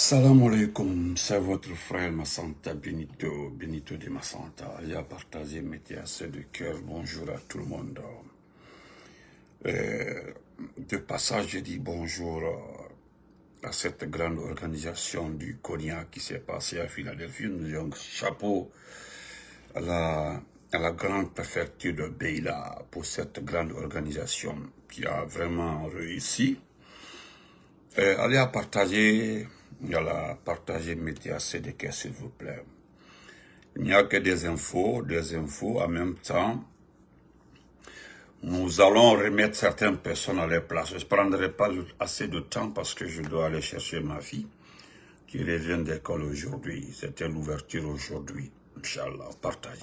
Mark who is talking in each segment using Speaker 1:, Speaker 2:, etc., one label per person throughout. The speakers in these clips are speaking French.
Speaker 1: Salam alaikum, c'est votre frère Massanta Benito de Massanta. Il a partagé métier assez de cœur. Bonjour à tout le monde. De passage, je dis bonjour à cette grande organisation du cognac qui s'est passée à Philadelphie. Nous disons chapeau à la grande préfecture de Beila pour cette grande organisation qui a vraiment réussi. Allez à partager. Mettez assez de cœur s'il vous plaît. Il n'y a que des infos en même temps. Nous allons remettre certaines personnes à leur place. Je ne prendrai pas assez de temps parce que je dois aller chercher ma fille qui revient d'école aujourd'hui. C'était l'ouverture aujourd'hui. Inch'Allah, partagez.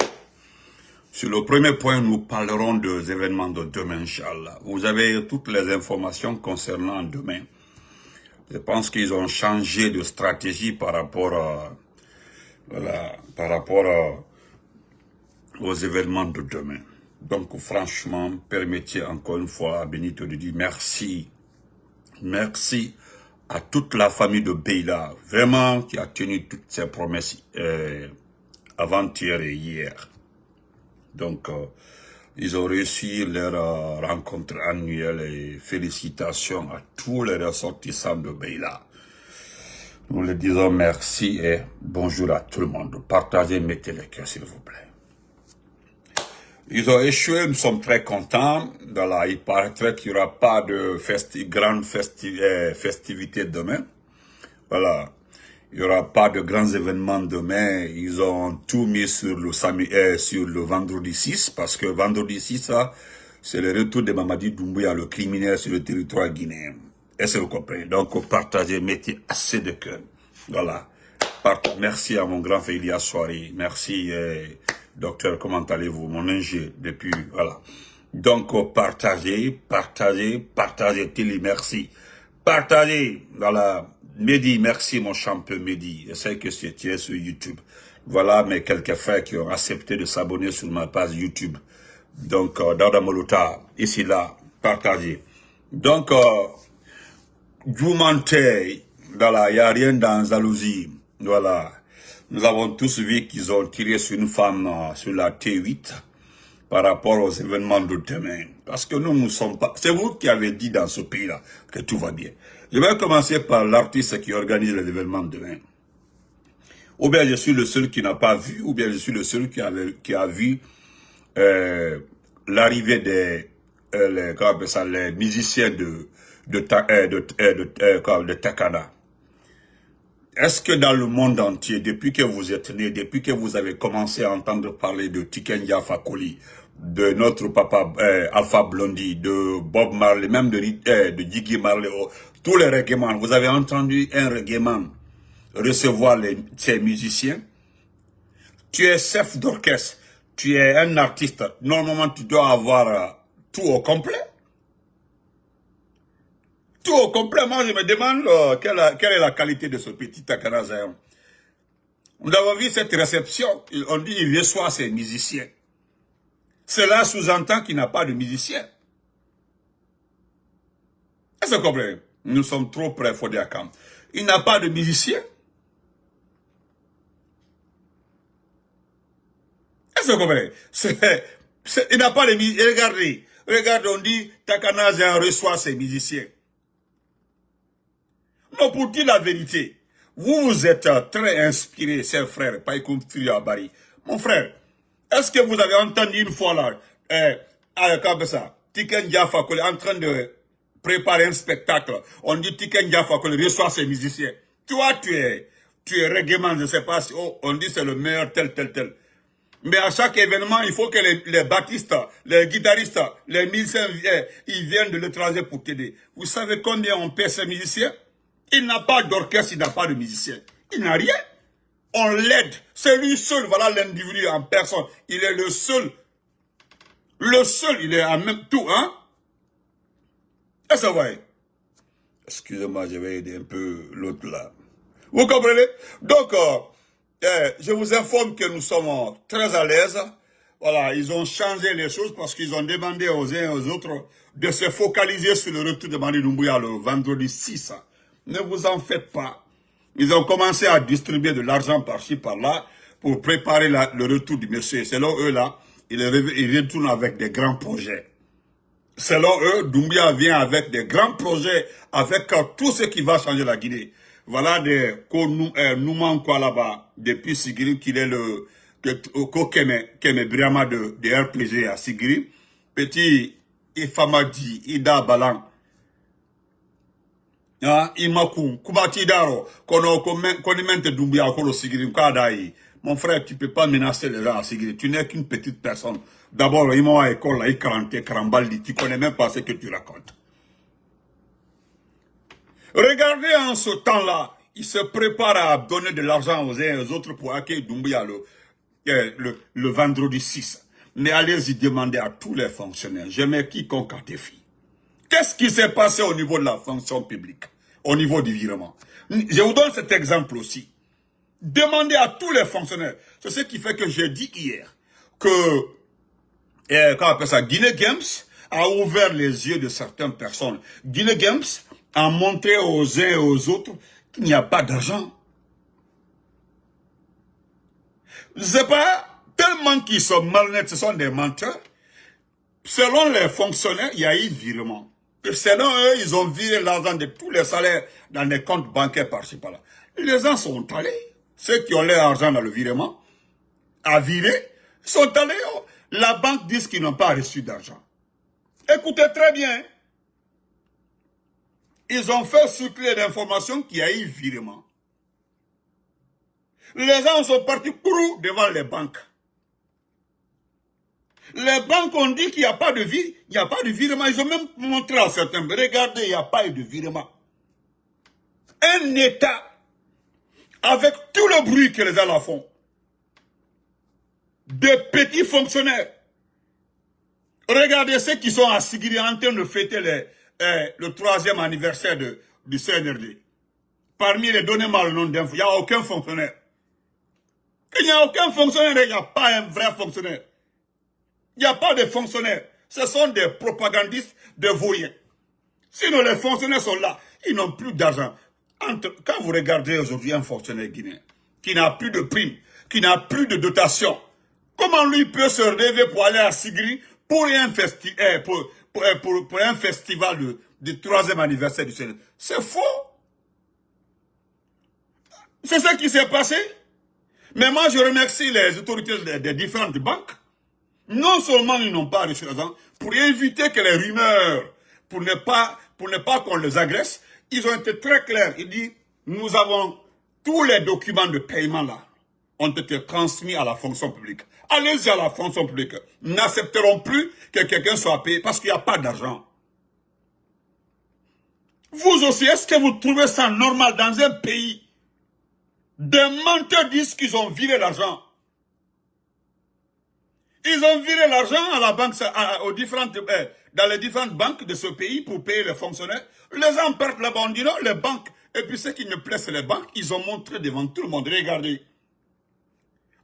Speaker 1: Sur le premier point, nous parlerons des événements de demain, Inch'Allah. Vous avez toutes les informations concernant demain. Je pense qu'ils ont changé de stratégie par rapport aux événements de demain. Donc, franchement, permettez encore une fois à Benito de dire merci. Merci à toute la famille de Beila, vraiment, qui a tenu toutes ses promesses avant-hier et hier. Donc, ils ont réussi leur rencontre annuelle et félicitations à tous les ressortissants de Beila. Nous leur disons merci et bonjour à tout le monde. Partagez, mettez les cœurs s'il vous plaît. Ils ont échoué, nous sommes très contents. Voilà, il paraîtrait qu'il n'y aura pas de grande festivité demain. Voilà. Il n'y aura pas de grands événements demain. Ils ont tout mis sur le vendredi 6, parce que vendredi 6, c'est le retour de Mamadi Doumbouya, le criminel sur le territoire guinéen. Est-ce que vous comprenez? Donc, partagez, mettez assez de cœur. Voilà. Merci à mon grand frère Ilyas Soari. Merci, docteur, comment allez-vous? Mon ingé, depuis, voilà. Donc, partagez, Tilly, merci. Partagez, voilà. Mehdi, merci mon champion Mehdi. Je sais que tu es sur YouTube. Voilà mes quelques frères qui ont accepté de s'abonner sur ma page YouTube. Donc, Dada Moluta, ici, là, partagez. Donc, Djoumanté, voilà, il n'y a rien dans Zalouzi. Voilà. Nous avons tous vu qu'ils ont tiré sur une femme sur la T8 par rapport aux événements de demain. Parce que nous ne sommes pas... C'est vous qui avez dit dans ce pays-là que tout va bien. Je vais commencer par l'artiste qui organise les événements de demain. Ou bien je suis le seul qui n'a pas vu, ou bien je suis le seul qui a vu l'arrivée des les musiciens de Takana. Est-ce que dans le monde entier, depuis que vous êtes né, depuis que vous avez commencé à entendre parler de Tiken Fakoli, de notre papa Alpha Blondy, de Bob Marley, même de Jiggy Marley, tous les reggaemans, vous avez entendu un reggaeman recevoir ces musiciens? Tu es chef d'orchestre, tu es un artiste, normalement tu dois avoir tout au complet. Tout au complet, moi je me demande quelle est la qualité de ce petit Takana Zayon. Nous avons vu cette réception, on dit qu'il reçoit ses musiciens. Cela sous-entend qu'il n'a pas de musiciens. Est-ce que vous comprenez? Nous sommes trop près, faut dire quand. Il n'a pas de musiciens. Est-ce que vous comprenez? Il n'a pas de musiciens. Regardez, on dit Takana Zayon reçoit ses musiciens. Non, pour dire la vérité, vous êtes très inspiré, chers frères, Païkoum Abari. Mon frère, est-ce que vous avez entendu une fois là, Tiken Fakoli en train de préparer un spectacle, on dit Tiken Fakoli reçoit ses musiciens. Toi, tu es reggaeman, je ne sais pas si on dit c'est le meilleur tel. Mais à chaque événement, il faut que les battistes, les guitaristes, les musiciens, ils viennent de l'étranger pour t'aider. Vous savez combien on paie ces musiciens? Il n'a pas d'orchestre, il n'a pas de musicien. Il n'a rien. On l'aide. C'est lui seul, voilà l'individu en personne. Il est le seul. Le seul, il est en même tout, hein? Est-ce que vous voyez? Excusez-moi, je vais aider un peu l'autre là. Vous comprenez? Donc, je vous informe que nous sommes très à l'aise. Voilà, ils ont changé les choses parce qu'ils ont demandé aux uns et aux autres de se focaliser sur le retour de Mani Doumbouya le vendredi 6. Ne vous en faites pas. Ils ont commencé à distribuer de l'argent par-ci, par-là, pour préparer le retour du monsieur. Selon eux, là, ils retournent avec des grands projets. Selon eux, Doumbouya vient avec des grands projets, avec tout ce qui va changer la Guinée. Voilà des Nouman quoi là-bas, depuis Sigiri, qu'il est le Keme Briama de RPG à Sigiri. Petit Ifamadi, Ida Balan. Imakum, Kubati Daro, Konement Doumbouya, Kolo Sigiri, Kadaï. Mon frère, tu ne peux pas menacer les gens à Sigiri. Tu n'es qu'une petite personne. D'abord, il m'a école, là, il 40, Karambaldi. Tu ne connais même pas ce que tu racontes. Regardez en ce temps-là, il se prépare à donner de l'argent aux uns et aux autres pour accueillir Doumbouya le vendredi 6. Mais allez-y demander à tous les fonctionnaires, je mets quiconque à défi. Qu'est-ce qui s'est passé au niveau de la fonction publique, au niveau du virement? Je vous donne cet exemple aussi. Demandez à tous les fonctionnaires. C'est ce qui fait que j'ai dit hier que quand on appelle ça, Guinée Games a ouvert les yeux de certaines personnes. Guinée Games a montré aux uns et aux autres qu'il n'y a pas d'argent. C'est pas tellement qu'ils sont malhonnêtes, ce sont des menteurs. Selon les fonctionnaires, il y a eu virement. Et selon eux, ils ont viré l'argent de tous les salaires dans des comptes bancaires par-ci par-là. Les gens sont allés. Ceux qui ont leur argent dans le virement, à virer, sont allés. La banque dit qu'ils n'ont pas reçu d'argent. Écoutez très bien. Ils ont fait circuler l'information qu'il y a eu virement. Les gens sont partis courus devant les banques. Les banques ont dit qu'il n'y a pas de virement. Ils ont même montré à certains, regardez, il n'y a pas eu de virement. Un État, avec tout le bruit que les gens font, des petits fonctionnaires. Regardez ceux qui sont à Sigiri en train de fêter le 3e anniversaire du CNRD. Parmi les donnez-moi le nom d'info, il n'y a aucun fonctionnaire. Il n'y a aucun fonctionnaire, il n'y a pas un vrai fonctionnaire. Il n'y a pas de fonctionnaires. Ce sont des propagandistes, des vauriens. Sinon, les fonctionnaires sont là. Ils n'ont plus d'argent. Quand vous regardez aujourd'hui un fonctionnaire guinéen qui n'a plus de prime, qui n'a plus de dotation, comment lui peut se relever pour aller à Sigiri pour un, pour un festival du 3e anniversaire du CNRD? C'est faux. C'est ce qui s'est passé. Mais moi, je remercie les autorités des différentes banques. Non seulement ils n'ont pas reçu l'argent, pour éviter que les rumeurs, pour ne pas qu'on les agresse, ils ont été très clairs. Ils disent, nous avons tous les documents de paiement là, ont été transmis à la fonction publique. Allez-y à la fonction publique. N'accepterons plus que quelqu'un soit payé parce qu'il n'y a pas d'argent. Vous aussi, est-ce que vous trouvez ça normal dans un pays? Des menteurs disent qu'ils ont viré l'argent. Ils ont viré l'argent à la banque, dans les différentes banques de ce pays pour payer les fonctionnaires. Les gens perdent là-bas, on dit non, les banques. Et puis ce qui me plaît, c'est les banques. Ils ont montré devant tout le monde. Regardez.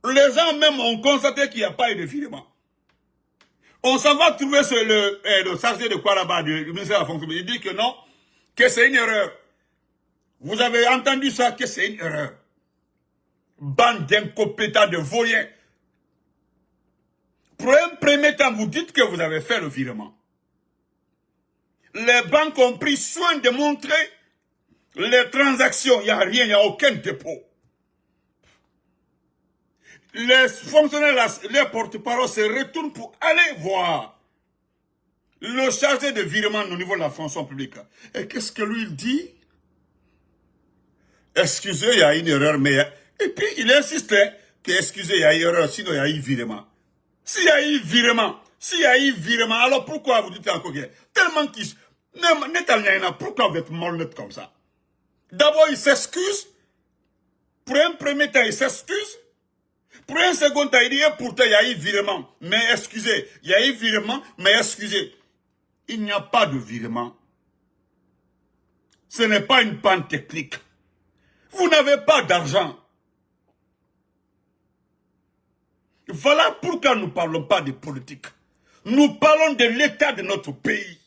Speaker 1: Les gens même ont constaté qu'il n'y a pas eu de virement. On s'en va trouver le chargé de quoi là-bas, du ministère de la fonction publique. Il dit que non, que c'est une erreur. Vous avez entendu ça, que c'est une erreur. Bande d'incompétents, de vauriens. Pour un premier temps, vous dites que vous avez fait le virement. Les banques ont pris soin de montrer les transactions. Il n'y a rien, il n'y a aucun dépôt. Les fonctionnaires, les porte-parole se retournent pour aller voir le chargé de virement au niveau de la fonction publique. Et qu'est-ce que lui il dit? Excusez, il y a une erreur, mais... Et puis il insistait que, excusez, il y a une erreur, sinon il y a eu virement. S'il y a eu virement, alors pourquoi vous dites encore que... Tellement qu'il... Pourquoi vous êtes malhonnête comme ça? D'abord, il s'excuse. Pour un premier temps, il s'excuse. Pour un second temps, il dit, pourtant, il y a eu virement. Mais excusez, il y a eu virement, mais excusez. Il n'y a pas de virement. Ce n'est pas une panne technique. Vous n'avez pas d'argent. Voilà pourquoi nous ne parlons pas de politique. Nous parlons de l'état de notre pays.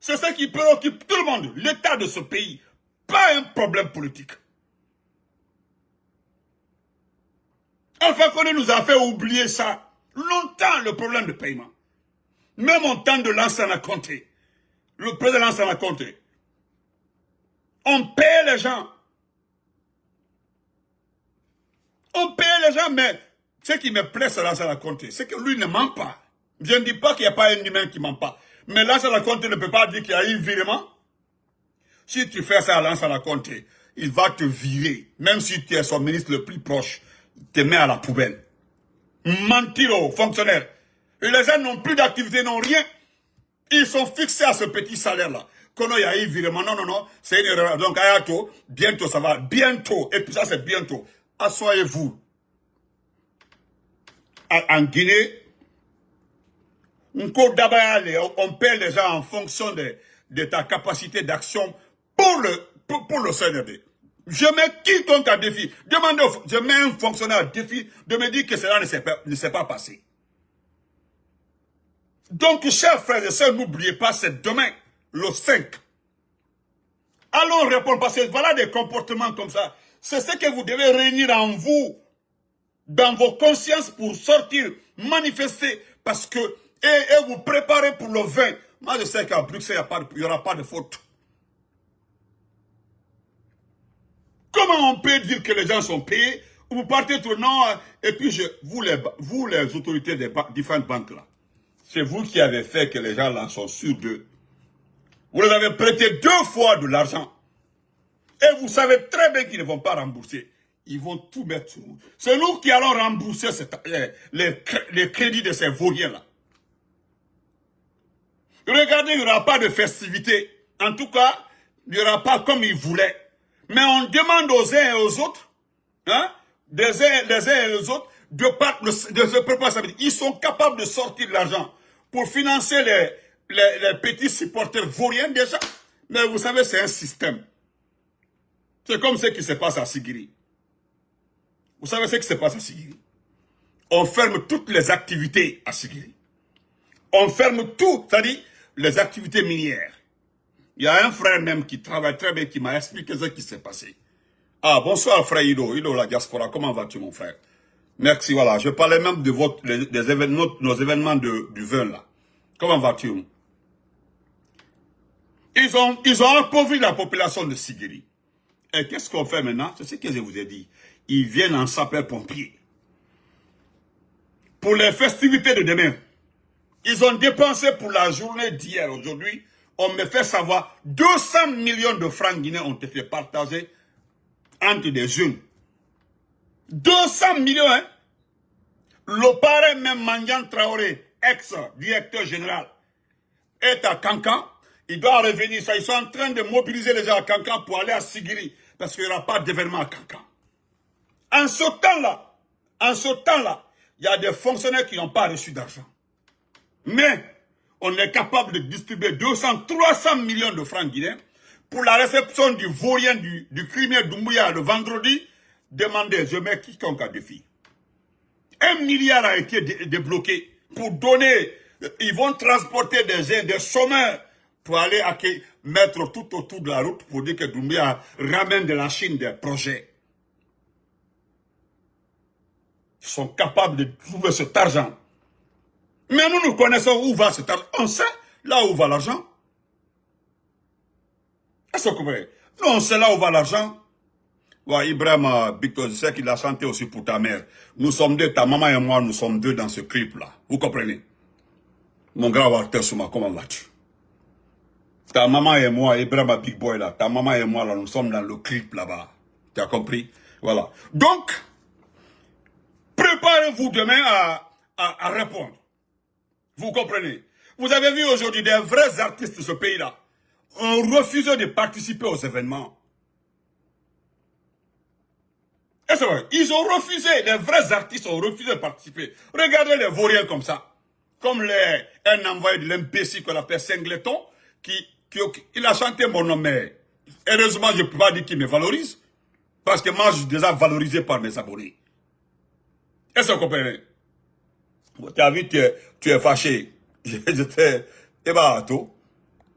Speaker 1: C'est ça qui préoccupe tout le monde, l'état de ce pays. Pas un problème politique. Alpha Condé nous a fait oublier ça. Longtemps, le problème de paiement. Même en temps de Lansana Conté. Le président Lansana Conté. On paye les gens. On paye les gens, mais ce qui me plaît sur Lansana Conté, c'est que lui ne ment pas. Je ne dis pas qu'il n'y a pas un humain qui ne ment pas. Mais Lansana Conté ne peut pas dire qu'il y a eu virement. Si tu fais ça à Lansana Conté, il va te virer. Même si tu es son ministre le plus proche, il te met à la poubelle. Mentir aux fonctionnaires. Et les gens n'ont plus d'activité, n'ont rien. Ils sont fixés à ce petit salaire-là. Quand il y a eu virement, non, non, non, c'est une erreur. Donc, Ayato, bientôt, ça va. Bientôt. Et puis ça, c'est bientôt. Assoyez-vous. En Guinée, on paie les gens en fonction de ta capacité d'action pour le CNRD. Je mets quiconque à défi. Je mets un fonctionnaire à défi de me dire que cela ne s'est pas passé. Donc, chers frères et sœurs, n'oubliez pas, c'est demain, le 5. Allons répondre, parce que voilà des comportements comme ça. C'est ce que vous devez réunir en vous, dans vos consciences pour sortir, manifester, parce que, et vous préparer pour le 20. Moi, je sais qu'à Bruxelles, il n'y aura pas de faute. Comment on peut dire que les gens sont payés? Vous partez tout non, et puis vous les autorités des différentes banques là, c'est vous qui avez fait que les gens là sont sûrs d'eux. Vous leur avez prêté 2 fois de l'argent. Et vous savez très bien qu'ils ne vont pas rembourser. Ils vont tout mettre sur nous. C'est nous qui allons rembourser les crédits de ces vauriens là. Regardez, il n'y aura pas de festivité. En tout cas, il n'y aura pas comme ils voulaient. Mais on demande aux uns et aux autres, hein, les uns et les autres, de se préparer. Ils sont capables de sortir de l'argent pour financer les petits supporters vauriens déjà. Mais vous savez, c'est un système. C'est comme ce qui se passe à Sigiri. Vous savez ce qui se passe à Sigiri? On ferme toutes les activités à Sigiri. On ferme tout, c'est-à-dire les activités minières. Il y a un frère même qui travaille très bien, qui m'a expliqué ce qui s'est passé. Ah, bonsoir frère Ido, la diaspora, comment vas-tu mon frère? Merci, voilà, je parlais même de des événements, nos événements du 20 là. Comment vas-tu? Ils ont appauvri la population de Sigiri. Et qu'est-ce qu'on fait maintenant? C'est ce que je vous ai dit. Ils viennent en sapeur-pompier. Pour les festivités de demain, ils ont dépensé pour la journée d'hier, aujourd'hui, on me fait savoir 200 millions de francs guinéens ont été partagés entre des jeunes. 200 millions, hein? Le parrain même Mandian Traoré, ex-directeur général, est à Kankan. Il doit revenir. Ils sont en train de mobiliser les gens à Kankan pour aller à Sigiri. Parce qu'il n'y aura pas d'événement à Kankan. En ce temps-là, il y a des fonctionnaires qui n'ont pas reçu d'argent. Mais on est capable de distribuer 200, 300 millions de francs guinéens pour la réception du vaurien du Crimée Doumbouya le vendredi. Demandez, je mets quiconque à défi. 1 milliard a été débloqué pour donner. Ils vont transporter des chômeurs pour aller mettre tout autour de la route pour dire que Doumbouya ramène de la Chine des projets. Ils sont capables de trouver cet argent. Mais nous connaissons où va cet argent. On sait là où va l'argent. Est-ce que vous comprenez? Nous, on sait là où va l'argent. Ouais, Ibrahim, Victor, je sais qu'il a chanté aussi pour ta mère. Nous sommes deux, ta maman et moi, nous sommes deux dans ce clip-là. Vous comprenez? Mon grand Walter Souma, comment vas-tu? Ta maman et moi, Ibrahim, Big Boy, là, ta maman et moi, là, nous sommes dans le clip là-bas. Tu as compris? Voilà. Donc, préparez-vous demain à répondre. Vous comprenez? Vous avez vu aujourd'hui des vrais artistes de ce pays-là ont refusé de participer aux événements. Et c'est vrai, ils ont refusé, les vrais artistes ont refusé de participer. Regardez les vauriens comme ça. Comme un envoyé de l'imbécile qu'on appelle Singleton, il a chanté mon nom, mais heureusement, je ne peux pas dire qu'il me valorise. Parce que moi, je suis déjà valorisé par mes abonnés. Est-ce que vous comprenez? Tu as vu, tu es fâché. J'étais ébato.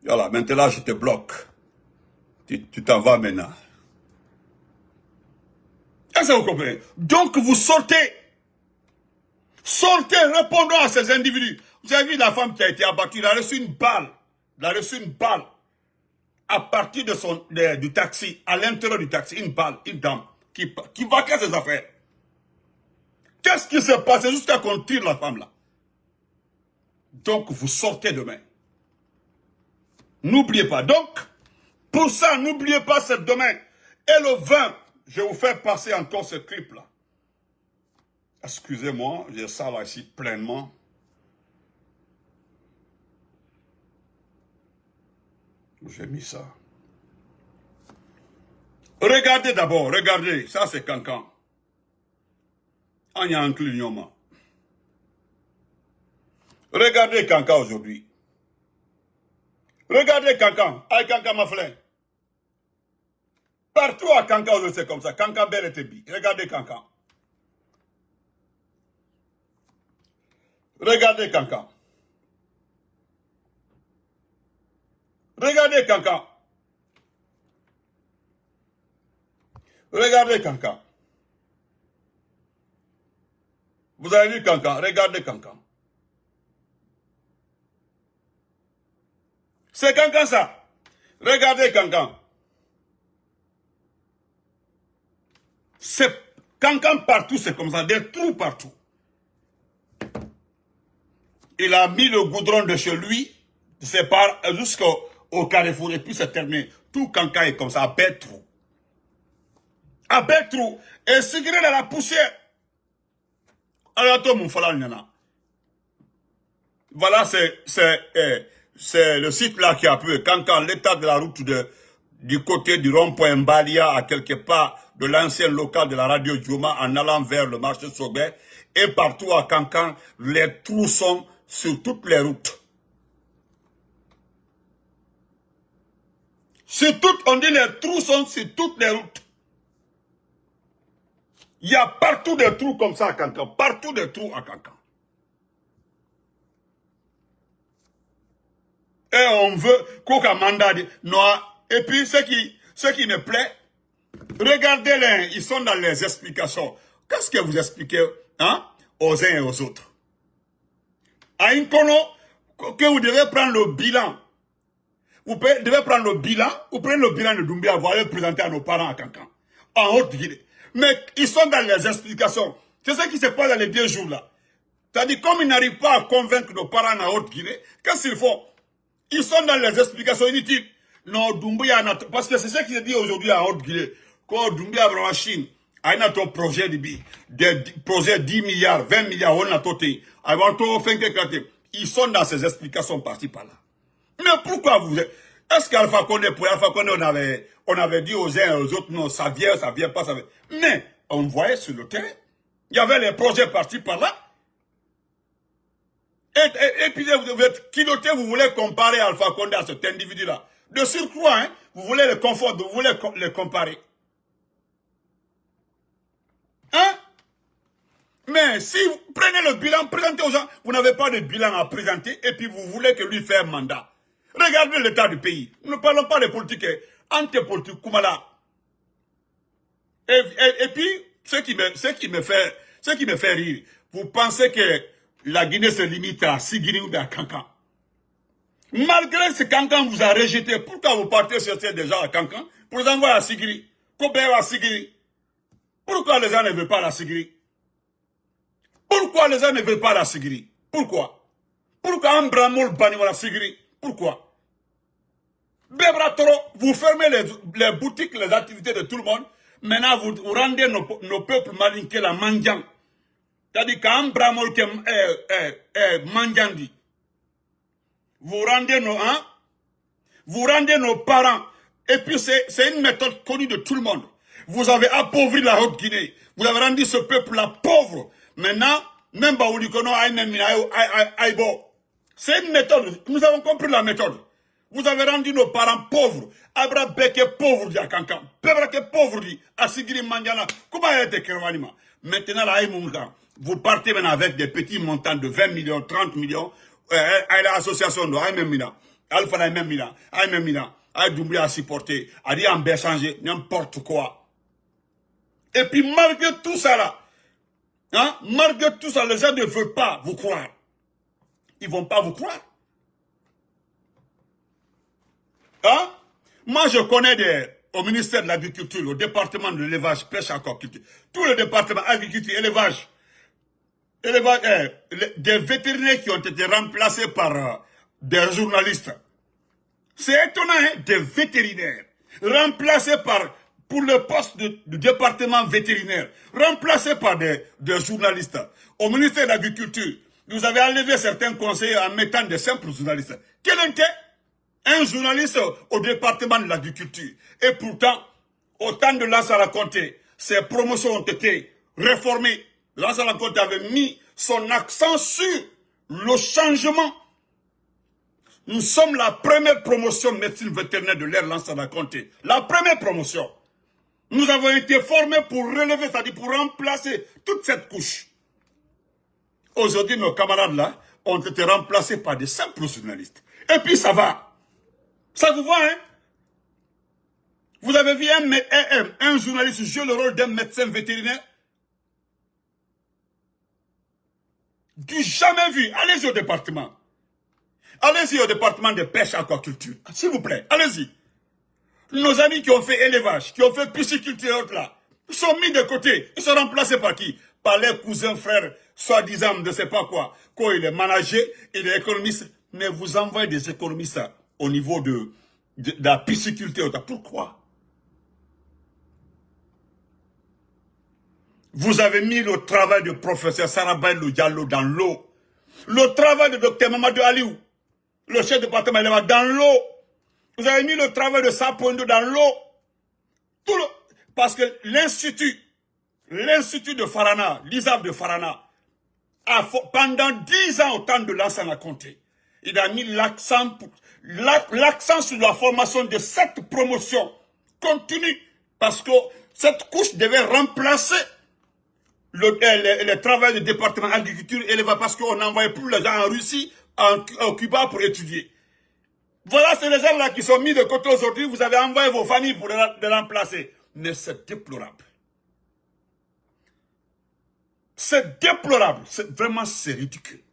Speaker 1: Voilà, maintenant, je te bloque. Tu t'en vas maintenant. Est-ce que vous comprenez? Donc, vous sortez Sortez, répondons à ces individus. Vous avez vu la femme qui a été abattue, elle a reçu une balle. Elle a reçu une balle. À partir du taxi, à l'intérieur du taxi, une balle, une dame, qui va casser ses affaires. Qu'est-ce qui s'est passé jusqu'à qu'on tire la femme là? Donc, vous sortez demain. N'oubliez pas. Donc, pour ça, n'oubliez pas cette demain. Et le 20, je vais vous faire passer encore ce clip là. Excusez-moi, j'ai ça là ici pleinement. J'ai mis ça. Regardez d'abord, regardez. Ça, c'est Cancan. Anya Ankli Nyoma. Regardez Cancan aujourd'hui. Regardez Cancan. Aïe Cancan Maflin. Partout à Cancan aujourd'hui, c'est comme ça. Cancan Beretebi. Regardez Cancan. Regardez Cancan. Regardez Cancan. Regardez Cancan. Vous avez vu Cancan? Regardez Cancan. C'est Cancan ça. Regardez Cancan. C'est Cancan partout, c'est comme ça. Des trous partout. Il a mis le goudron de chez lui, c'est jusqu'au carrefour, et puis c'est terminé. Tout Cancan est comme ça, à bête trou. À bête trou. Et cigarette dans la poussière. Voilà, c'est le site là qui a pu, Cancan, l'état de la route du côté du rond-point Mbalia, à quelque part de l'ancien local de la radio Djouma, en allant vers le marché Sobé, et partout à Cancan, les trous sont sur toutes les routes. On dit les trous sont sur toutes les routes. Il y a partout des trous comme ça à Cancan. Partout des trous à Cancan. Et on veut qu'aucun mandat noir. Et puis ce qui me plaît, regardez-les, ils sont dans les explications. Qu'est-ce que vous expliquez aux uns et aux autres? À Inkono, que vous devez prendre le bilan. Vous devez prendre le bilan, vous prenez le bilan de Doumbia, vous allez le présenter à nos parents à Cancan. En Haute-Guinée. Mais ils sont dans les explications. C'est ce qui se passe dans les 2 jours là. C'est-à-dire, comme ils n'arrivent pas à convaincre nos parents en Haute-Guinée, qu'est-ce qu'ils font? Ils sont dans les explications inutiles. Non, Doumbia, parce que c'est ce qui se dit aujourd'hui en Haute-Guinée. Quand Doumbia a en Chine, a un projet de 10 milliards, 20 milliards, on a toté. Ils sont dans ces explications par-ci par-là. Mais pourquoi vous êtes... Est-ce qu'Alpha Condé, pour Alpha Condé, on avait dit aux uns et aux autres, non, ça vient pas, ça vient. Mais, on voyait sur le terrain, il y avait les projets par-ci par-là. Et puis, vous êtes kiloté, vous voulez comparer Alpha Condé à cet individu-là. De surcroît, hein, vous voulez les confondre, vous voulez les comparer. Hein? Mais si vous prenez le bilan, présentez aux gens, vous n'avez pas de bilan à présenter, et puis vous voulez que lui fasse un mandat. Regardez l'état du pays. Nous ne parlons pas de politique, anti-politique, Koumala. Et puis, ce qui me fait rire, vous pensez que la Guinée se limite à Sigiri ou à Cancan. Malgré ce Cancan vous a rejeté, pourquoi vous partez chercher des gens à Cancan pour les envoyer à Sigiri? Koubert à Sigiri. Pourquoi les gens ne veulent pas la Sigiri? Pourquoi les gens ne veulent pas la Sigiri? Pourquoi? Pourquoi Ambramoul Bani la Sigiri? Pourquoi? Bebratoro, vous fermez les boutiques, les activités de tout le monde. Maintenant, vous rendez nos peuples malinqués la mandian. C'est-à-dire qu'Ambramol mandiandi. Vous rendez nos parents. Et puis c'est une méthode connue de tout le monde. Vous avez appauvri la Haute-Guinée. Vous avez rendu ce peuple-là pauvre. Maintenant, même Baoulikono, Aïbo. C'est une méthode. Nous avons compris la méthode. Vous avez rendu nos parents pauvres. Abra Beke pauvre dit à Cancan. Pebrake pauvre dit à Sigiri Mandiana. Comment a été Kerwanima? Maintenant, la Aïmounga, vous partez maintenant avec des petits montants de 20 millions, 30 millions. À l'association de Aïmemina. Alpha Aïmemina. Aïmemina. Aïdoumbia a supporté. A dit en changer n'importe quoi. Et puis malgré tout ça là, Hein? Malgré tout ça, les gens ne veulent pas vous croire. Ils ne vont pas vous croire. Hein? Moi, je connais au ministère de l'Agriculture, au département de l'élevage, pêche, aquaculture, tout le département agriculture, élevage, des vétérinaires qui ont été remplacés par des journalistes. C'est étonnant, hein? Des vétérinaires remplacés pour le poste du département vétérinaire, remplacés par des journalistes. Au ministère de l'Agriculture, vous avez enlevé certains conseillers en mettant des simples journalistes. Quel était un journaliste au département de l'Agriculture? Et pourtant, au temps de Lansana Conté, ces promotions ont été réformées. Lansana Conté avait mis son accent sur le changement. Nous sommes la première promotion de médecine vétérinaire de l'ère Lansana Conté. La première promotion. Nous avons été formés pour relever, c'est-à-dire pour remplacer toute cette couche. Aujourd'hui, nos camarades là ont été remplacés par des simples journalistes. Et puis ça va. Ça vous voit, hein? Vous avez vu un journaliste jouer le rôle d'un médecin vétérinaire? Du jamais vu. Allez-y au département. Allez-y au département de pêche et aquaculture. S'il vous plaît, allez-y. Nos amis qui ont fait élevage, qui ont fait pisciculture et autres là, ils sont mis de côté. Ils sont remplacés par qui? Par les cousins, frères, soi-disant, je ne sais pas quoi. Quand il est manager, il est économiste. Mais vous envoyez des économistes au niveau de la pisciculture. Pourquoi? Vous avez mis le travail du professeur Sarabay Diallo dans l'eau. Le travail de docteur Mamadou Aliou, le chef de département élevage, dans l'eau. Vous avez mis le travail de Sapondo dans l'eau. Parce que l'institut de Farana, l'ISAF de Farana, pendant 10 ans au temps de Lansana Conté, il a mis l'accent sur la formation de cette promotion continue. Parce que cette couche devait remplacer le travail du département agriculture et élevage, parce qu'on n'envoyait plus les gens en Russie, en Cuba pour étudier. Voilà, c'est les gens là qui sont mis de côté aujourd'hui. Vous avez envoyé vos familles pour les remplacer. Mais c'est déplorable. C'est déplorable. Vraiment, c'est ridicule.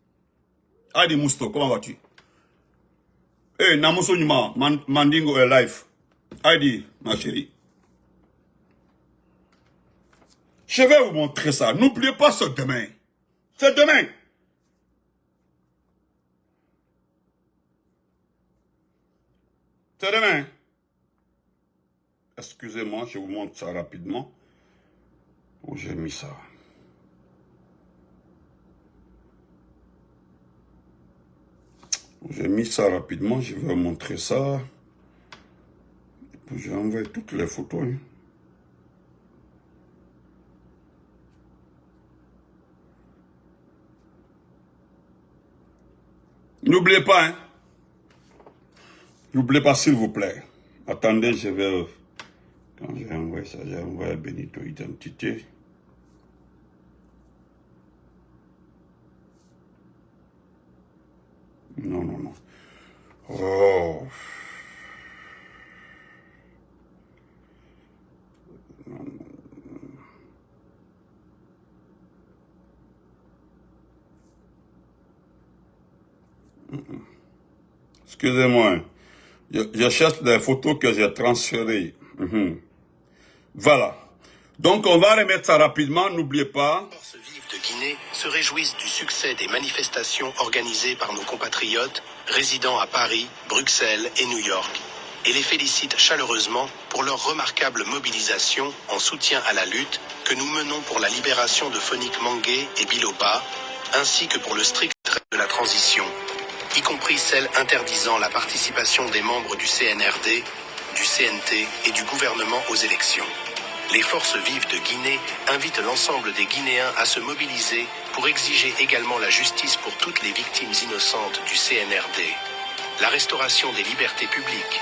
Speaker 1: Adi Mousto, comment vas-tu? Eh, Namoso Numa, Mandingo est live. Adi, ma chérie. Je vais vous montrer ça. N'oubliez pas ce demain. C'est demain. C'est demain. Excusez-moi, je vous montre ça rapidement. Où j'ai mis ça? J'ai mis ça rapidement, je vais vous montrer ça. Et puis j'ai envoyé toutes les photos. Hein. N'oubliez pas, hein. N'oubliez pas, s'il vous plaît. Attendez, je vais... Quand j'ai envoyé ça, j'ai envoyé Benito Identité. Non, non, non. Oh. Non, non. Excusez-moi. Je cherche les photos que j'ai transférées. Voilà. Donc, on va remettre ça rapidement, n'oubliez pas.
Speaker 2: Les forces vives de Guinée se réjouissent du succès des manifestations organisées par nos compatriotes résidant à Paris, Bruxelles et New York et les félicitent chaleureusement pour leur remarquable mobilisation en soutien à la lutte que nous menons pour la libération de Phonik Mangué et Biloba, ainsi que pour le strict respect de la transition, y compris celle interdisant la participation des membres du CNRD, du CNT et du gouvernement aux élections. Les forces vives de Guinée invitent l'ensemble des Guinéens à se mobiliser pour exiger également la justice pour toutes les victimes innocentes du CNRD, la restauration des libertés publiques,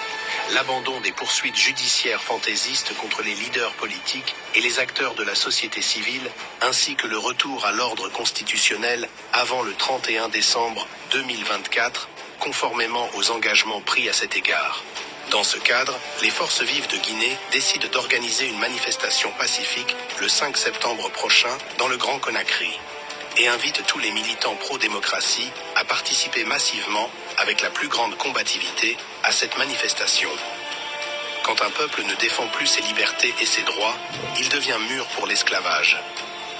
Speaker 2: l'abandon des poursuites judiciaires fantaisistes contre les leaders politiques et les acteurs de la société civile, ainsi que le retour à l'ordre constitutionnel avant le 31 décembre 2024, conformément aux engagements pris à cet égard. Dans ce cadre, les forces vives de Guinée décident d'organiser une manifestation pacifique le 5 septembre prochain dans le Grand Conakry et invitent tous les militants pro-démocratie à participer massivement, avec la plus grande combativité, à cette manifestation. Quand un peuple ne défend plus ses libertés et ses droits, il devient mûr pour l'esclavage.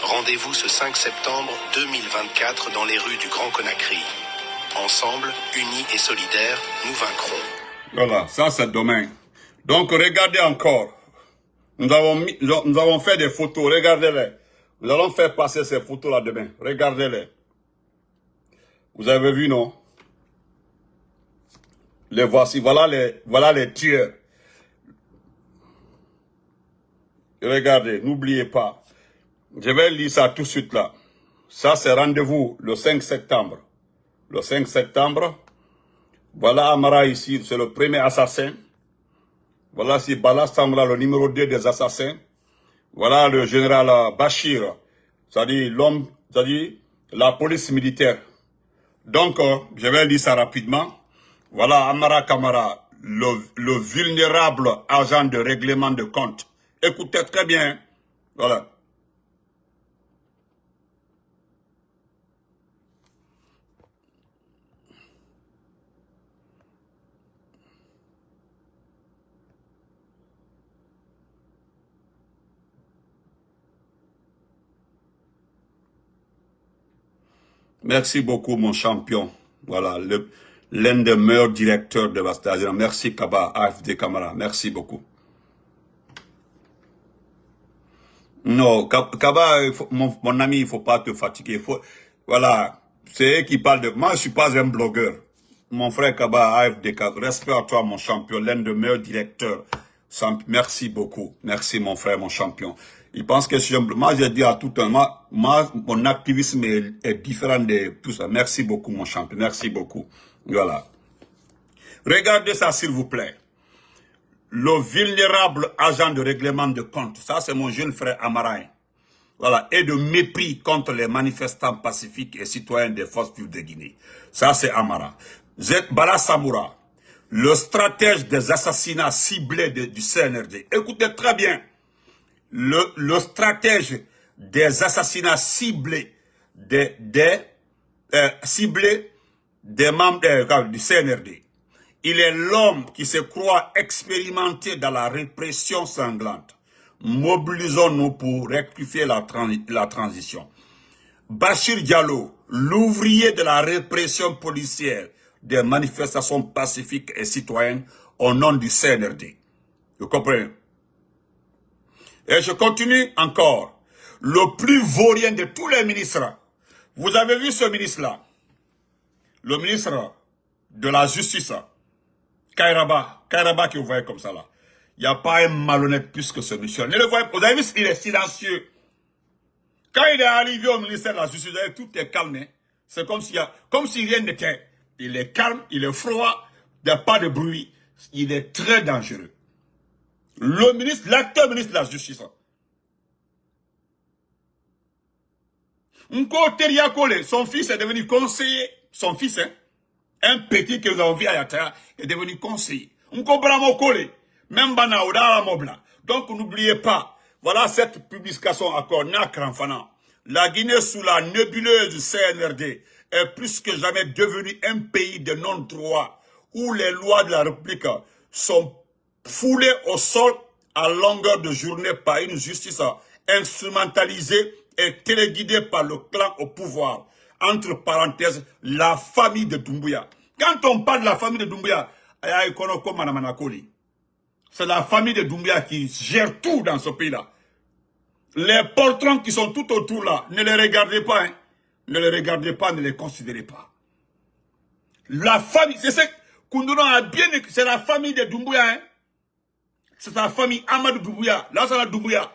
Speaker 2: Rendez-vous ce 5 septembre 2024 dans les rues du Grand Conakry. Ensemble, unis et solidaires, nous vaincrons.
Speaker 1: Voilà, ça c'est demain. Donc regardez encore. Nous avons fait des photos, regardez-les. Nous allons faire passer ces photos-là demain. Regardez-les. Vous avez vu, non? Les voici, voilà les tueurs. Regardez, n'oubliez pas. Je vais lire ça tout de suite là. Ça c'est rendez-vous le 5 septembre. Le 5 septembre. Voilà Amara ici, c'est le premier assassin. Voilà si Bala Samra, le numéro 2 des assassins. Voilà le général Bachir, c'est-à-dire l'homme, c'est-à-dire la police militaire. Donc, je vais lire ça rapidement. Voilà Amara Kamara, le vulnérable agent de règlement de compte. Écoutez très bien. Voilà. Merci beaucoup, mon champion. Voilà, l'un des meilleurs directeurs de la station. Merci, Kaba, AFD Kamara. Merci beaucoup. Non, Kaba, mon ami, il ne faut pas te fatiguer. Voilà, c'est eux qui parlent de... Moi, je ne suis pas un blogueur. Mon frère Kaba, AFD Kamara. Respect à toi, mon champion, l'un des meilleurs directeurs. Merci beaucoup. Merci, mon frère, mon champion. Il pense que moi, j'ai dit à tout un mon activisme est différent de tout ça. Merci beaucoup, mon champion. Merci beaucoup. Voilà. Regardez ça, s'il vous plaît. Le vulnérable agent de règlement de compte. Ça, c'est mon jeune frère Amara. Voilà. Et de mépris contre les manifestants pacifiques et citoyens des forces vives de Guinée. Ça, c'est Amara. Bala Samoura, le stratège des assassinats ciblés du CNRD. Écoutez très bien. Le stratège des assassinats ciblés ciblés des membres du CNRD. Il est l'homme qui se croit expérimenté dans la répression sanglante. Mobilisons-nous pour rectifier la transition. Bachir Diallo, l'ouvrier de la répression policière des manifestations pacifiques et citoyennes au nom du CNRD. Vous comprenez? Et je continue encore. Le plus vaurien de tous les ministres. Vous avez vu ce ministre-là? Le ministre de la Justice. Kairaba que vous voyez comme ça là. Il n'y a pas un malhonnête plus que ce monsieur. Ne le voyez pas. Vous avez vu, il est silencieux. Quand il est arrivé au ministère de la Justice, vous avez, tout est calme. C'est comme si rien n'était. Il est calme, il est froid, il n'y a pas de bruit. Il est très dangereux. Le ministre, l'acteur ministre de la Justice. Nko Teriakole, son fils est devenu conseiller. Son fils, hein, un petit que nous avons vu à Yatara, est devenu conseiller. Nko Bramo Kole, même Bana Odara Mobla. Donc n'oubliez pas, voilà cette publication encore, Nakranfana. La Guinée sous la nébuleuse du CNRD est plus que jamais devenue un pays de non-droit où les lois de la République sont foulées au sol à longueur de journée par une justice instrumentalisée et téléguidée par le clan au pouvoir. Entre parenthèses, la famille de Doumbouya. Quand on parle de la famille de Doumbouya, c'est la famille de Doumbouya qui gère tout dans ce pays-là. Les poltrons qui sont tout autour là, ne les regardez pas. Hein. Ne les regardez pas, ne les considérez pas. La famille, c'est ce que Koundouran a bien dit, c'est la famille de Doumbouya. Hein. C'est la famille Amadou Doumbouya. Là, c'est la Doumbouya.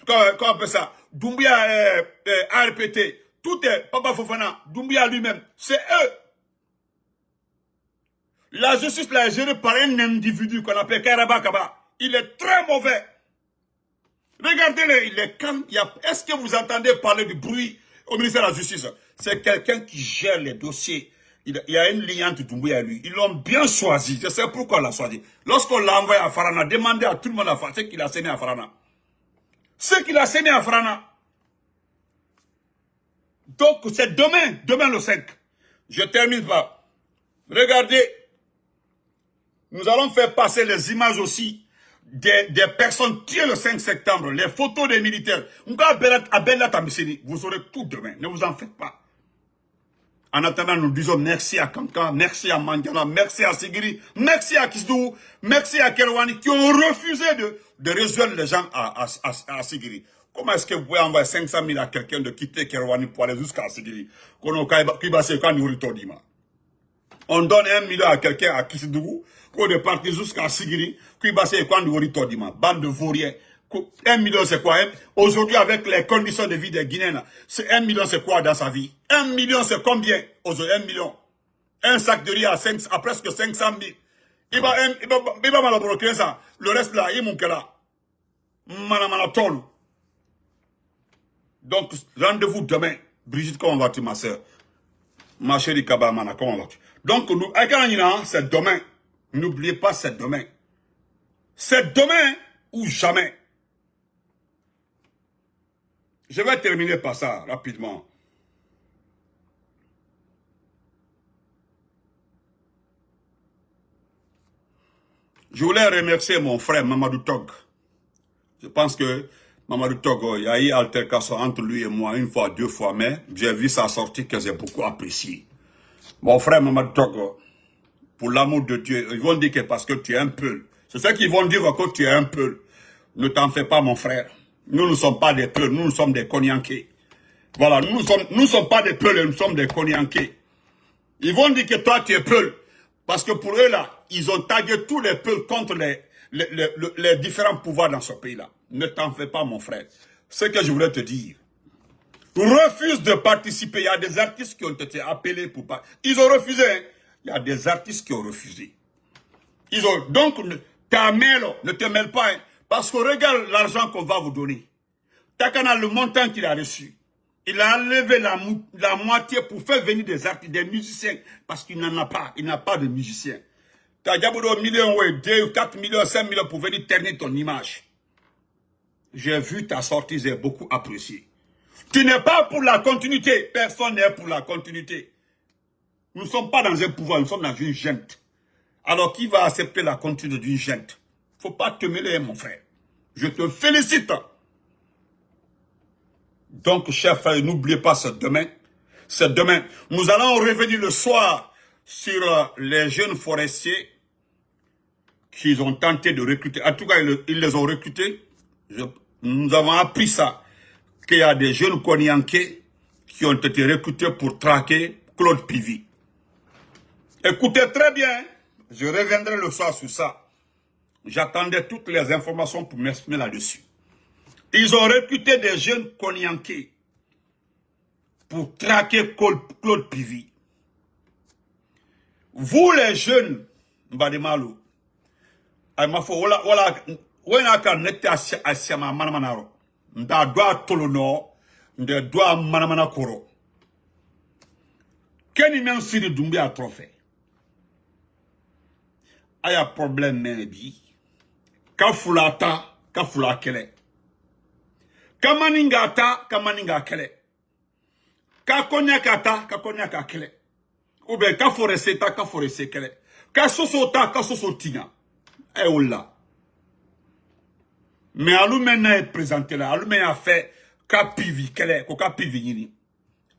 Speaker 1: Comment on appelle ça? Doumbouya ARPT. Tout est Papa Fofana. Doumbouya lui-même. C'est eux. La justice là est gérée par un individu qu'on appelle Kairaba Kaba. Il est très mauvais. Regardez-le, il est calme. Est-ce que vous entendez parler du bruit au ministère de la Justice? C'est quelqu'un qui gère les dossiers, Il y a une ligne entre Doumbouya et lui. Ils l'ont bien choisi. Je sais pourquoi on l'a choisi. Lorsqu'on l'a envoyé à Farana, demandez à tout le monde à ce qu'il a sémé à Farana. Ce qu'il a sémé à Farana. Donc, c'est demain le 5. Je termine par. Regardez. Nous allons faire passer les images aussi des personnes tuées le 5 septembre. Les photos des militaires. Vous aurez tout demain. Ne vous en faites pas. En attendant, nous disons merci à Kanka, merci à Mandiana, merci à Sigiri, merci à Kisdou, merci à Kerwani qui ont refusé de rejoindre les gens à Sigiri. Comment est-ce que vous pouvez envoyer 500 000 à quelqu'un de quitter Kerwani pour aller jusqu'à Sigiri? On donne 1 million à quelqu'un à Kisdou pour de partir jusqu'à Sigiri, bande de vauriens. 1 million c'est quoi? Aujourd'hui avec les conditions de vie des Guinéens, c'est 1 million c'est quoi dans sa vie? 1 million c'est combien? Aujourd'hui 1 million. Un sac de riz à presque 500 000. Il va mal bloquer ça. Le reste là, il manque là. Donc rendez-vous demain. Brigitte, comment vas-tu ma soeur? Ma chérie Kabamana, comment vas-tu? Donc nous, c'est demain. N'oubliez pas, c'est demain. C'est demain ou jamais. Je vais terminer par ça, rapidement. Je voulais remercier mon frère Mamadou Tog. Je pense que Mamadou Tog, il y a eu altercation entre lui et moi, 1 fois, 2 fois, mais j'ai vu sa sortie que j'ai beaucoup appréciée. Mon frère Mamadou Tog, pour l'amour de Dieu, ils vont dire que parce que tu es un peul. C'est ça qu'ils vont dire que tu es un peul. Ne t'en fais pas, mon frère. Nous ne sommes pas des peuls, nous sommes des Konyankés. Voilà, nous ne sommes pas des peuls, nous sommes des Konyankés. Ils vont dire que toi, tu es peul. Parce que pour eux, là, ils ont tagué tous les peuls contre les différents pouvoirs dans ce pays-là. Ne t'en fais pas, mon frère. Ce que je voulais te dire. Refuse de participer. Il y a des artistes qui ont été appelés pour pas. Ils ont refusé. Hein? Il y a des artistes qui ont refusé. Donc, ne te mêle pas. Hein? Parce que regarde l'argent qu'on va vous donner. Takana, le montant qu'il a reçu, il a enlevé la moitié pour faire venir des artistes, des musiciens, parce qu'il n'en a pas. Il n'a pas de musiciens. Tu as d'abord 1 million, 2, 4 millions, 5 millions pour venir ternir ton image. J'ai vu ta sortie, j'ai beaucoup apprécié. Tu n'es pas pour la continuité. Personne n'est pour la continuité. Nous ne sommes pas dans un pouvoir, nous sommes dans une junte. Alors qui va accepter la continuité d'une junte? Faut pas te mêler, mon frère. Je te félicite. Donc, chers frères, n'oubliez pas, c'est demain. C'est demain. Nous allons revenir le soir sur les jeunes forestiers qu'ils ont tenté de recruter. En tout cas, ils les ont recrutés. Nous avons appris ça. Qu'il y a des jeunes Konyankés qui ont été recrutés pour traquer Claude Pivy. Écoutez très bien. Je reviendrai le soir sur ça. J'attendais toutes les informations pour m'exprimer là-dessus. Ils ont recruté des jeunes Konyankés pour traquer Claude Pivy. Vous les jeunes, Mbadimalou, Kenny men siri dumbi a trophée. Aya problème menebi. Ka fulata, ka fula kele. Kamaninga ta, kamaninga kele. Ka konyaka ta, ka konyaka kele. Ou bien ka forese ta, ka forese kele. Ka soso ta, ka soso tina. Eh oula. Mais Aloumen est présenté là. Aloumen a fait ka pivi kele, ko ka pivi yini.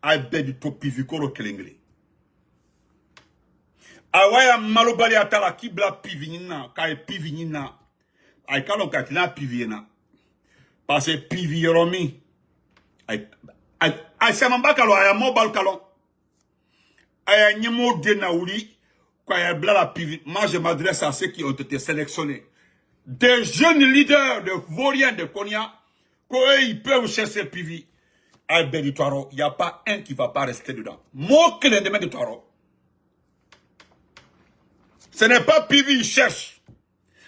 Speaker 1: Ay bedi to pivi koro kelengli. Awaya malobali atala kibla pivi yina, ka e pivi yina. Ay kalon ka tina pivi yina. Parce que pivi yoromi. Ay samamba kalo, ay mobile kalon. Ay nyemo de naouli. Quand il y a la pivi, moi je m'adresse à ceux qui ont été sélectionnés. Des jeunes leaders de Vauriens de Konya, qu'ils peuvent chercher pivi. Albert du Toiro, il n'y a pas un qui ne va pas rester dedans. Moi que les demain de Toiro. Ce n'est pas pivi, il cherche.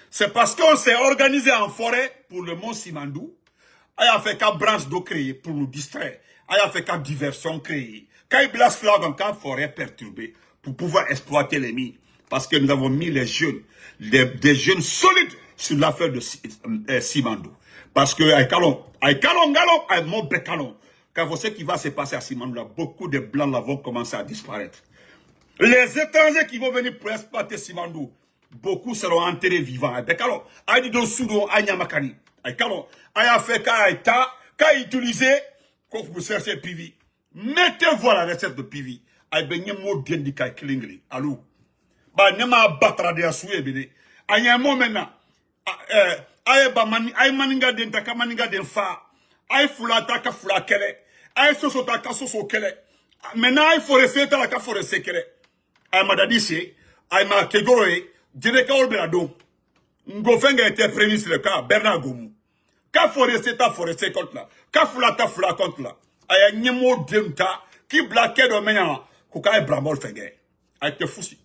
Speaker 1: C'est parce qu'on s'est organisé en forêt pour le mont Simandou. Il a fait qu'à branche d'eau créée pour nous distraire. Il a fait qu'à diversion créée. Quand il blase flag en forêt perturbée. pour pouvoir exploiter les mines. Parce que nous avons mis les jeunes, des jeunes solides sur l'affaire de Simandou. Parce que, quand vous savez ce qui va se passer à Simandou, là, beaucoup de blancs là vont commencer à disparaître. Les étrangers qui vont venir pour exploiter Simandou, beaucoup seront enterrés vivants. Aïe do Soudo, aïe Nyamakani. Aïe fait qu'à utiliser pour chercher PV. Mettez-vous à la recette de PV. Aïe benye mo diendi kay klingri. Allô. Bah nema batra de asouye bide. Aïe un mot maintenant. Aïe ba mani aïe maninga den taka maninga den fa. Aïe fulata ka fula kele. Aïe soso ta ka soso kele. Maintenant aïe forestier ta la ka forestier kele. Aïe madadi se. Aïe ma kegoroe. Djene ka olberado. Ngofenga était prémis sur le cas. Bernard Gomou. Ka forestier ta forestier contre là. Ka fula ta fula contre là. Aïe nyemo demta. Qui blaquait de mena. Kuka e bramol fenge. Aïe te fousi.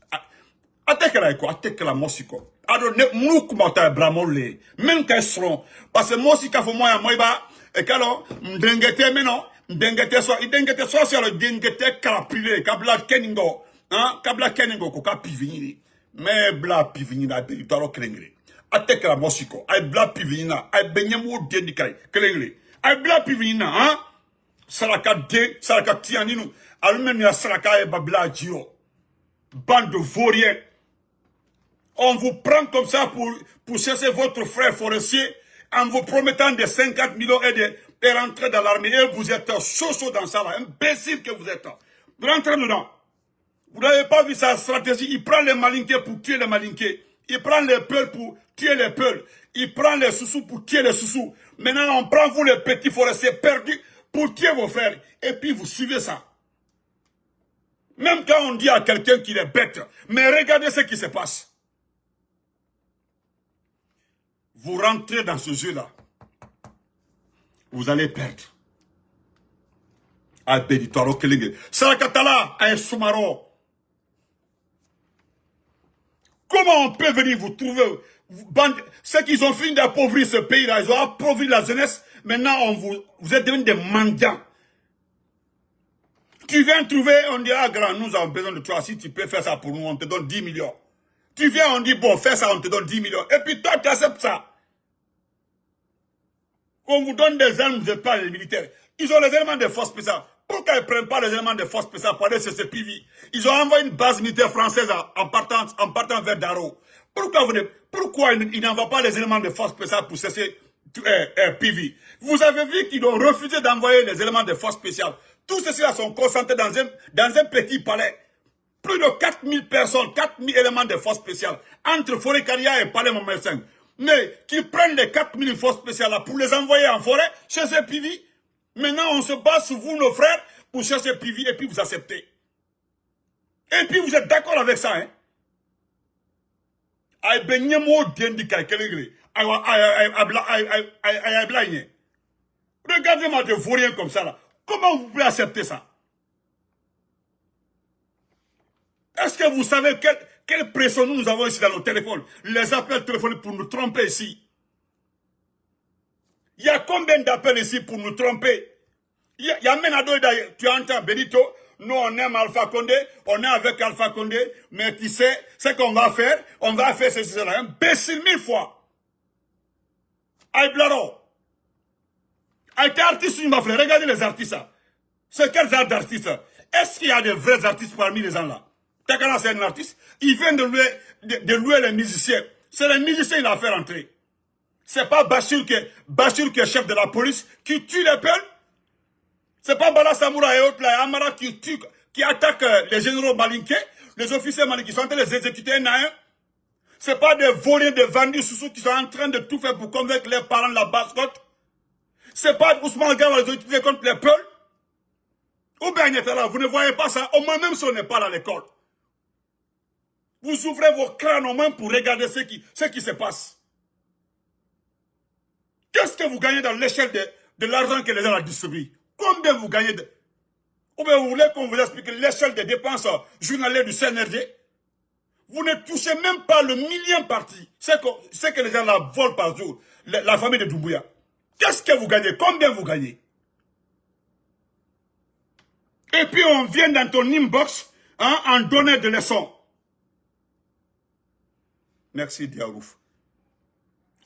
Speaker 1: Atekela eko, atekela mosiko. Ado ne mou kumata bramol le. Même qu'elles seront. Parce que mosika fo moya moiba. Et kalo, mdengete meno. Mdengete so sur le dengete kalapile. Kabla keningo. Hein? Kabla keningo kuka pivini. Mais bla pivini na beritaro kelengre. Atekela mosiko. Aïe bla pivini na. Aïe benyemo dendikai. Kelengre. Aïe bla pivini na. Hein? Saraka de, saraka tianinu. Alumenu ya saraka e babla jio. Bande de vauriens. On vous prend comme ça pour chercher votre frère forestier en vous promettant des 50 millions et de rentrer dans l'armée. Et vous êtes chaud dans ça là, imbécile que vous êtes. Vous rentrez dedans. Vous n'avez pas vu sa stratégie. Il prend les malinqués pour tuer les malinqués. Il prend les peuls pour tuer les peuls. Il prend les sous-sous pour tuer les sous-sous. Maintenant, on prend vous les petits forestiers perdus pour tuer vos frères. Et puis vous suivez ça. Même quand on dit à quelqu'un qu'il est bête. Mais regardez ce qui se passe. Vous rentrez dans ce jeu-là. Vous allez perdre. À Béditoro Kelenge. Sarakatala, à Soumaro. Comment on peut venir vous trouver? Ceux qui ont fini d'appauvrir ce pays-là, ils ont appauvri la jeunesse. Maintenant, vous êtes devenus des mendiants. Tu viens trouver, on dit, ah grand, nous avons besoin de toi, si tu peux faire ça pour nous, on te donne 10 millions. Tu viens, on dit, bon, fais ça, on te donne 10 millions. Et puis toi, tu acceptes ça. On vous donne des armes, vous n'êtes pas les militaires. Ils ont les éléments de force spéciales. Pourquoi ils ne prennent pas les éléments de force spéciales pour aller sur ce PV? Ils ont envoyé une base militaire française en partant vers Daro. Pourquoi ils n'envoient pas les éléments de force spéciales pour cesser PV? Vous avez vu qu'ils ont refusé d'envoyer les éléments de force spéciales. Tous ceux-là sont concentrés dans un petit palais. Plus de 4000 personnes, 4000 éléments de force spéciales. Entre Forêt-Caria et Palais Montmelsen. Mais qui prennent les 4000 forces spéciales là pour les envoyer en forêt, chercher PV. Maintenant, on se bat sur vous, nos frères, pour chercher PV et puis vous acceptez. Et puis vous êtes d'accord avec ça, hein? Regardez-moi de vauriens comme ça là. Comment vous pouvez accepter ça? Est-ce que vous savez quelle pression nous avons ici dans nos téléphones? Les appels téléphoniques pour nous tromper ici. Il y a combien d'appels ici pour nous tromper? Il y a Menado, tu entends Benito, nous on aime Alpha Condé, on est avec Alpha Condé, mais tu sais ce qu'on va faire? On va faire ceci, cela. Imbécile 1000 fois. Aïe Blaro. Aïe, t'es artiste, il m'a fait. Regardez les artistes. C'est quel genre d'artistes? Est-ce qu'il y a des vrais artistes parmi les gens là? Takana, c'est un artiste. Il vient de louer les musiciens. C'est les musiciens qu'il a fait rentrer. C'est pas Bachir qui est chef de la police, qui tue les peuples. C'est pas Bala Samoura et autres là, Amara qui attaque les généraux malinqués, les officiers malinqués qui sont en train de les exécuter un à un. C'est pas des volés, des vendus sous qui sont en train de tout faire pour convaincre les parents de la basse-côte. C'est pas Ousmane Gama les utilisés contre les peuples. Ou bien là, vous ne voyez pas ça, au moins même si on n'est pas à l'école. Vous ouvrez vos crânes au moins pour regarder ce qui se passe. Qu'est-ce que vous gagnez dans l'échelle de l'argent que les gens ont distribué? Combien vous gagnez Ou bien vous voulez qu'on vous explique l'échelle des dépenses journalières du CNRD? Vous ne touchez même pas le million parti. C'est que les gens la volent par jour. La famille de Doumbouya. Qu'est-ce que vous gagnez? Combien vous gagnez? Et puis on vient dans ton inbox hein, en donner des leçons. Merci Diarouf.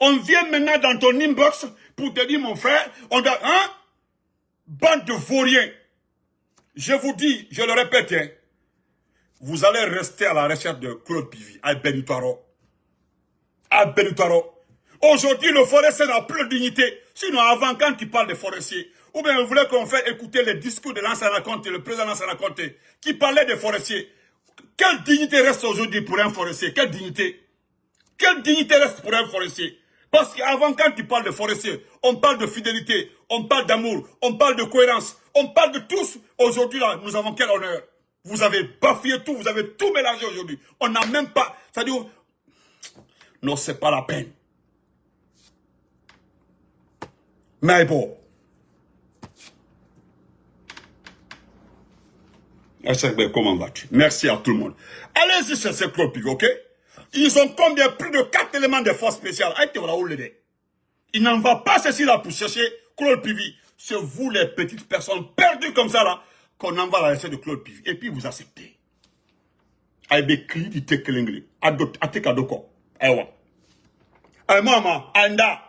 Speaker 1: On vient maintenant dans ton inbox pour te dire, mon frère, on doit, hein, bande de vauriens. Je vous dis, je le répète, hein, vous allez rester à la recherche de Claude Pivi, à Benutaro. À Benutaro. Aujourd'hui, le forestier n'a plus de dignité. Sinon, avant, quand tu parles des forestiers, ou bien vous voulez qu'on fasse écouter les discours de Lansana Conté, le président Lansana Conté, qui parlait des forestiers. Quelle dignité reste aujourd'hui pour un forestier? Quelle dignité? Quelle dignité reste pour un forestier? Parce qu'avant, quand tu parles de forestier, on parle de fidélité, on parle d'amour, on parle de cohérence, on parle de tous. Aujourd'hui, là, nous avons quel honneur? Vous avez bafoué tout, vous avez tout mélangé aujourd'hui. On n'a même pas... C'est-à-dire... Non, c'est pas la peine. Mais bon. Comment vas-tu? Merci à tout le monde. Allez-y sur ce Claude Pivi, ok? Ils ont combien? Plus de 4 éléments de force spéciale. Il n'en va pas ceci là pour chercher Claude Pivi. C'est vous les petites personnes perdues comme ça là qu'on envoie la recette de Claude Pivi. Et puis vous acceptez. Aïe, Aïe, moi, Anda.